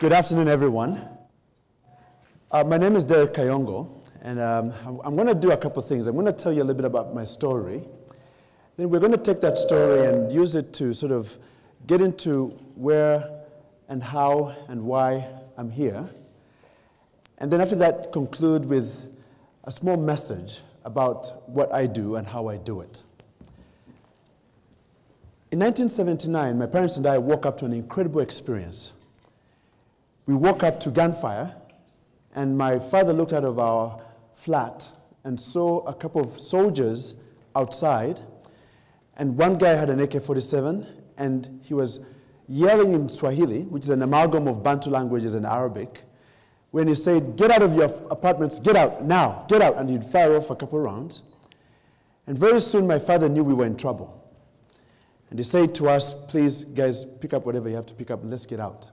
Good afternoon, everyone. My name is Derreck Kayongo, and I'm going to do a couple things. I'm going to tell you a little bit about my story. Then we're going to take that story and use it to sort of get into where and how and why I'm here. And then after that, conclude with a small message about what I do and how I do it. In 1979, my parents and I woke up to an incredible experience. We woke up to gunfire, and my father looked out of our flat and saw a couple of soldiers outside, and one guy had an AK-47, and he was yelling in Swahili, which is an amalgam of Bantu languages and Arabic, when he said, "Get out of your apartments, get out, now, get out," and he'd fire off a couple of rounds. And very soon my father knew we were in trouble. And he said to us, "Please, guys, pick up whatever you have to pick up and let's get out."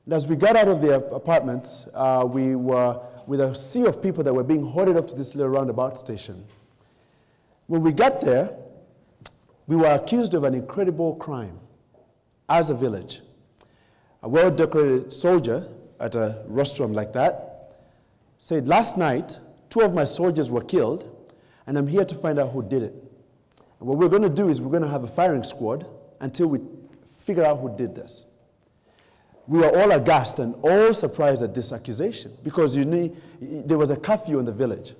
And as we got out of the apartments, we were with a sea of people that were being hoarded off to this little roundabout station. When we got there, we were accused of an incredible crime as a village. A well-decorated soldier at a rostrum like that said, "Last night, 2 of my soldiers were killed, and I'm here to find out who did it. And what we're going to do is we're going to have a firing squad until we figure out who did this." We were all aghast and all surprised at this accusation because there was a curfew in the village.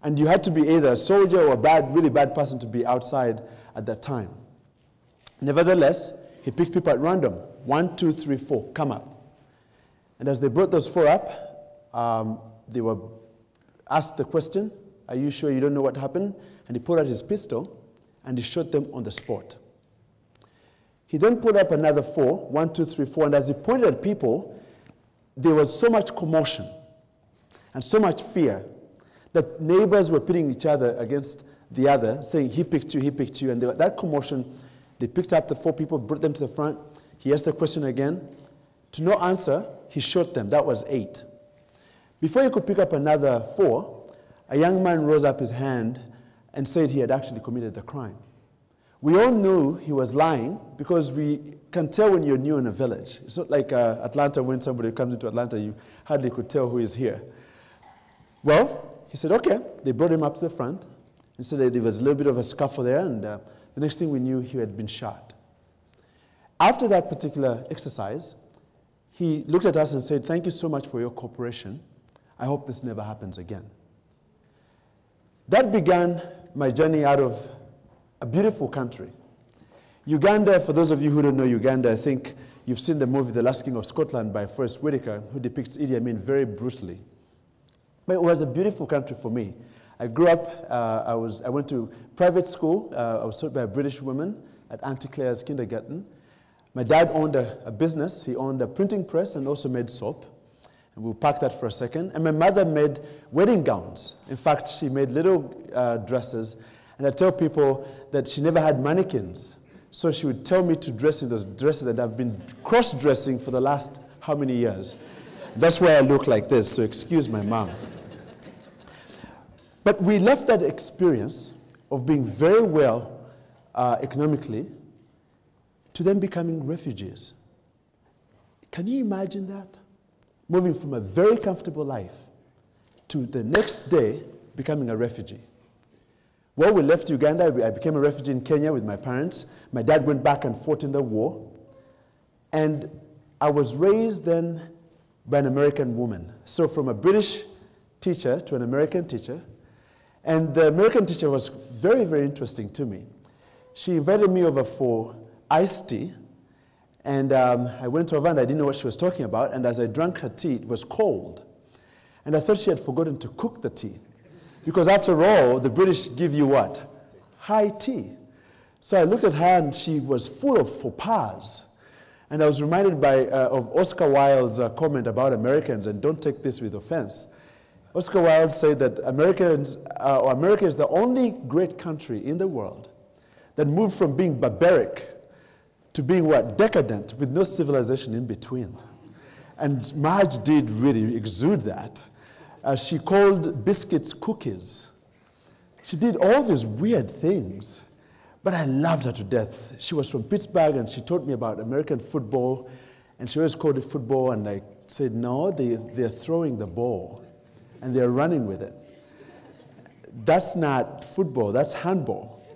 And you had to be either a soldier or a really bad person to be outside at that time. Nevertheless, he picked people at random. 1, 2, 3, 4, come up. And as they brought those 4 up, they were asked the question, "Are you sure you don't know what happened?" And he pulled out his pistol and he shot them on the spot. He then pulled up another 4, 1, 2, 3, 4, and as he pointed at people, there was so much commotion and so much fear that neighbors were pitting each other against the other, saying, "He picked you, he picked you." And that commotion, they picked up the 4 people, brought them to the front. He asked the question again. To no answer, he shot them. That was 8. Before he could pick up another 4, a young man rose up his hand and said he had actually committed the crime. We all knew he was lying because we can tell when you're new in a village. It's not like Atlanta, when somebody comes into Atlanta, you hardly could tell who is here. Well, he said, okay. They brought him up to the front and said that there was a little bit of a scuffle there, and the next thing we knew, he had been shot. After that particular exercise, he looked at us and said, "Thank you so much for your cooperation. I hope this never happens again." That began my journey out of a beautiful country. Uganda, for those of you who don't know Uganda, I think you've seen the movie The Last King of Scotland by Forrest Whitaker, who depicts Idi Amin very brutally. But it was a beautiful country for me. I grew up, I went to private school. I was taught by a British woman at Auntie Claire's kindergarten. My dad owned a business. He owned a printing press and also made soap. And we'll park that for a second. And my mother made wedding gowns. In fact, she made little dresses. And I tell people that she never had mannequins. So she would tell me to dress in those dresses, and I've been cross-dressing for the last how many years. That's why I look like this, so excuse my mom. But we left that experience of being very well economically to then becoming refugees. Can you imagine that? Moving from a very comfortable life to the next day becoming a refugee. Well, we left Uganda. I became a refugee in Kenya with my parents. My dad went back and fought in the war. And I was raised then by an American woman. So from a British teacher to an American teacher. And the American teacher was very, very interesting to me. She invited me over for iced tea. And I went over and I didn't know what she was talking about. And as I drank her tea, it was cold. And I thought she had forgotten to cook the tea. Because after all, the British give you what? High tea. So I looked at her and she was full of faux pas. And I was reminded of Oscar Wilde's comment about Americans, and don't take this with offense. Oscar Wilde said that America is the only great country in the world that moved from being barbaric to being what? Decadent, with no civilization in between. And Marge did really exude that. She called biscuits cookies. She did all these weird things, but I loved her to death. She was from Pittsburgh, and she taught me about American football, And she always called it football, and I said, no, they're throwing the ball, and they're running with it. That's not football, that's handball.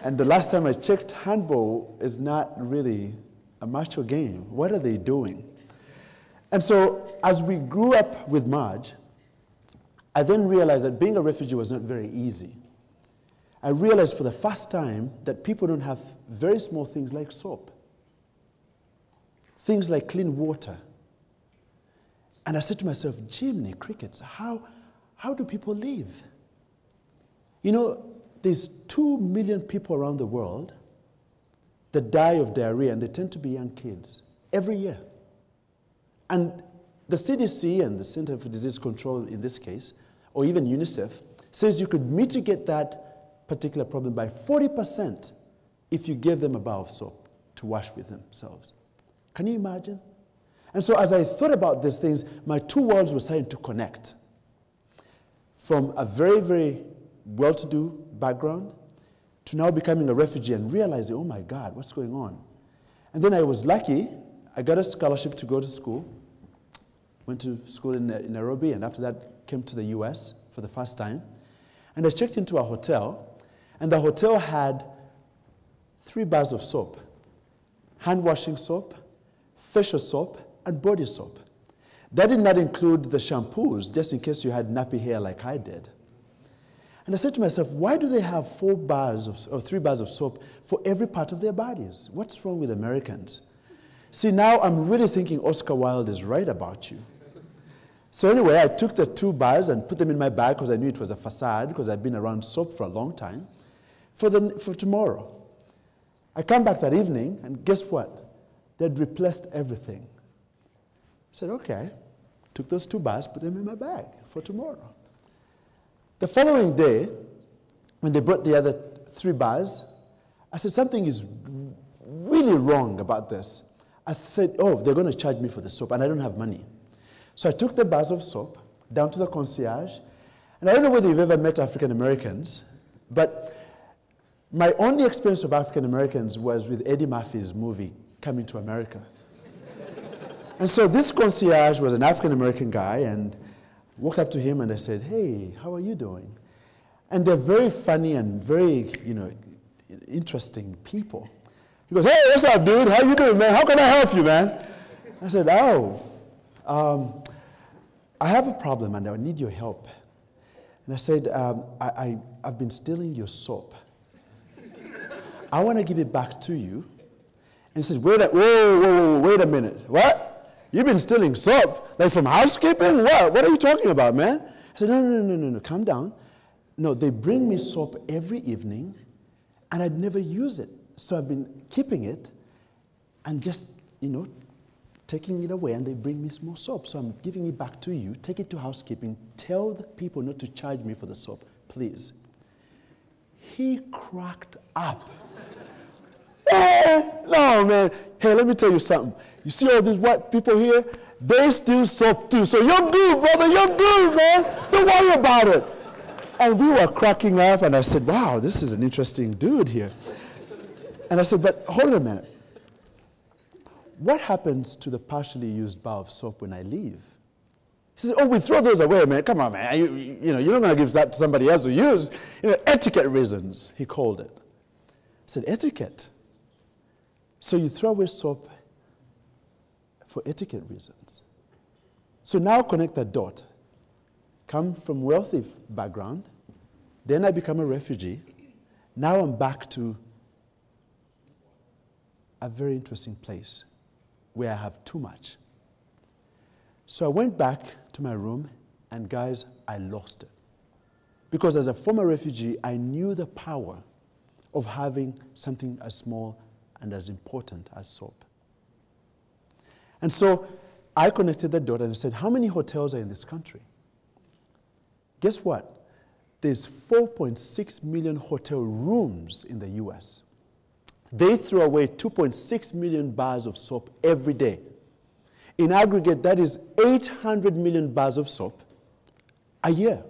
And the last time I checked, handball is not really a macho game. What are they doing? And so as we grew up with Marge, I then realized that being a refugee was not very easy. I realized for the first time that people don't have very small things like soap, things like clean water. And I said to myself, Jiminy crickets, how do people live? You know, there's 2 million people around the world that die of diarrhea, and they tend to be young kids every year. And the CDC and the Center for Disease Control in this case, or even UNICEF, says you could mitigate that particular problem by 40% if you gave them a bar of soap to wash with themselves. Can you imagine? And so as I thought about these things, my two worlds were starting to connect. From a very, very well-to-do background to now becoming a refugee and realizing, oh my God, what's going on? And then I was lucky. I got a scholarship to go to school. Went to school in Nairobi, and after that came to the US for the first time. And I checked into a hotel, and the hotel had 3 bars of soap: hand washing soap, facial soap, and body soap. That did not include the shampoos, just in case you had nappy hair like I did. And I said to myself, why do they have 3 bars of soap for every part of their bodies? What's wrong with Americans? See, now I'm really thinking Oscar Wilde is right about you. So anyway, I took the 2 bars and put them in my bag because I knew it was a facade, because I'd been around soap for a long time, for tomorrow. I come back that evening, and guess what? They'd replaced everything. I said, okay. Took those 2 bars, put them in my bag for tomorrow. The following day, when they brought the other 3 bars, I said, something is really wrong about this. I said, oh, they're going to charge me for the soap, and I don't have money. So I took the bars of soap down to the concierge, and I don't know whether you've ever met African Americans, but my only experience of African Americans was with Eddie Murphy's movie, Coming to America. And so this concierge was an African American guy, and walked up to him and I said, hey, how are you doing? And they're very funny and very, interesting people. He goes, hey, what's up, dude? How you doing, man? How can I help you, man? I said, I have a problem and I need your help. And I said, I've been stealing your soap. I want to give it back to you. And he said, wait a minute. What? You've been stealing soap? Like from housekeeping? What are you talking about, man? I said, no, calm down. No, they bring me soap every evening, and I'd never use it. So I've been keeping it and just, taking it away, and they bring me more soap. So I'm giving it back to you. Take it to housekeeping. Tell the people not to charge me for the soap, please. He cracked up. No, man. Hey, let me tell you something. You see all these white people here? They steal soap too. So you're good, brother. You're good, man. Don't worry about it. And we were cracking up, and I said, wow, this is an interesting dude here. And I said, but hold on a minute. What happens to the partially used bar of soap when I leave? He said, oh, we throw those away, man. Come on, man. You're not going to give that to somebody else to use. Etiquette reasons, he called it. I said, etiquette? So you throw away soap for etiquette reasons. So now connect that dot. Come from wealthy background, then I become a refugee. Now I'm back to a very interesting place where I have too much. So I went back to my room, and guys, I lost it. Because as a former refugee, I knew the power of having something as small and as important as soap. And so I connected the dot and I said, how many hotels are in this country? Guess what? There's 4.6 million hotel rooms in the US. They throw away 2.6 million bars of soap every day. In aggregate, that is 800 million bars of soap a year.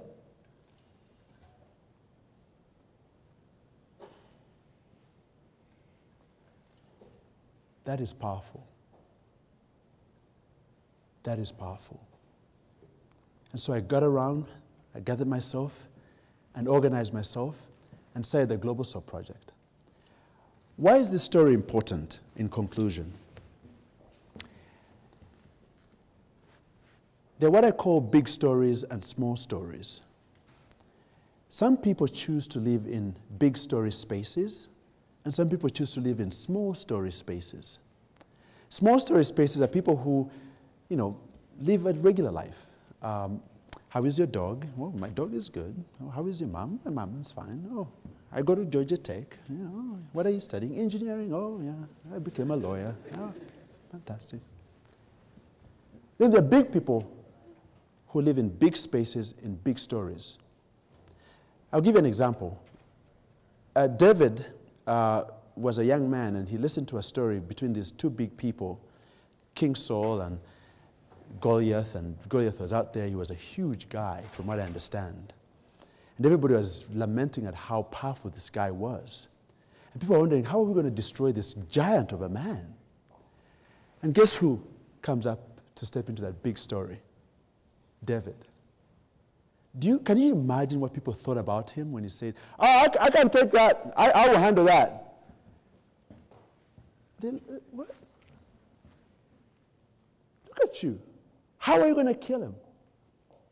That is powerful. That is powerful. And so I got around, I gathered myself, and organized myself, and started the Global Soap Project. Why is this story important in conclusion? They're what I call big stories and small stories. Some people choose to live in big story spaces, and some people choose to live in small story spaces. Small story spaces are people who, live a regular life. How is your dog? Oh, my dog is good. Oh, how is your mom? My mom is fine. Oh, I go to Georgia Tech. What are you studying? Engineering. Oh, yeah, I became a lawyer. Oh, fantastic. Then there are big people who live in big spaces, in big stories. I'll give you an example. David was a young man, and he listened to a story between these two big people, King Saul and Goliath, and Goliath was out there. He was a huge guy, from what I understand. And everybody was lamenting at how powerful this guy was. And people were wondering, how are we going to destroy this giant of a man? And guess who comes up to step into that big story? David. Can you imagine what people thought about him when he said, oh, I can take that. I will handle that. Then, what? Look at you. How are you going to kill him?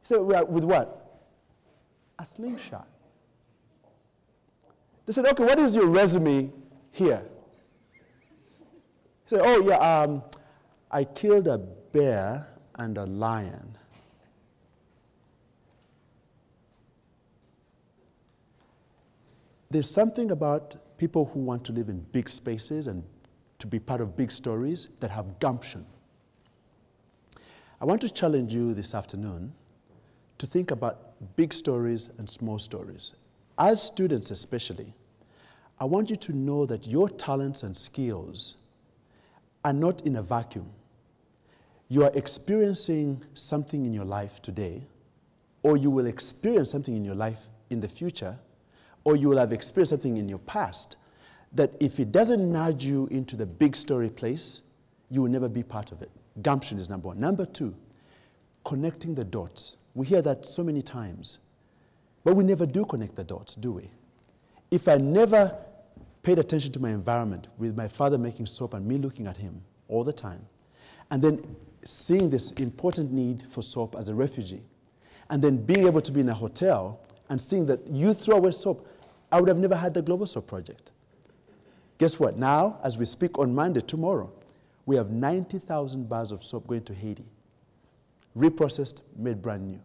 He said, with what? A slingshot. They said, okay, what is your resume here? He said, oh, yeah, I killed a bear and a lion. There's something about people who want to live in big spaces and to be part of big stories that have gumption. I want to challenge you this afternoon to think about big stories and small stories. As students especially, I want you to know that your talents and skills are not in a vacuum. You are experiencing something in your life today, or you will experience something in your life in the future, or you will have experienced something in your past, that if it doesn't nudge you into the big story place, you will never be part of it. Gumption is number one. Number two, connecting the dots. We hear that so many times, but we never do connect the dots, do we? If I never paid attention to my environment, with my father making soap and me looking at him all the time, and then seeing this important need for soap as a refugee, and then being able to be in a hotel and seeing that you throw away soap, I would have never had the Global Soap Project. Guess what? Now, as we speak on Monday, tomorrow, we have 90,000 bars of soap going to Haiti. Reprocessed, made brand new.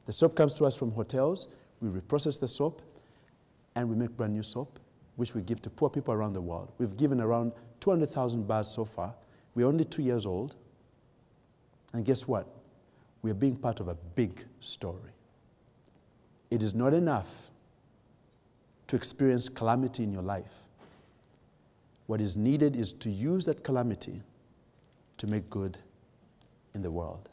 The soap comes to us from hotels, we reprocess the soap, and we make brand new soap, which we give to poor people around the world. We've given around 200,000 bars so far. We're only 2 years old. And guess what? We are being part of a big story. It is not enough to experience calamity in your life. What is needed is to use that calamity to make good in the world.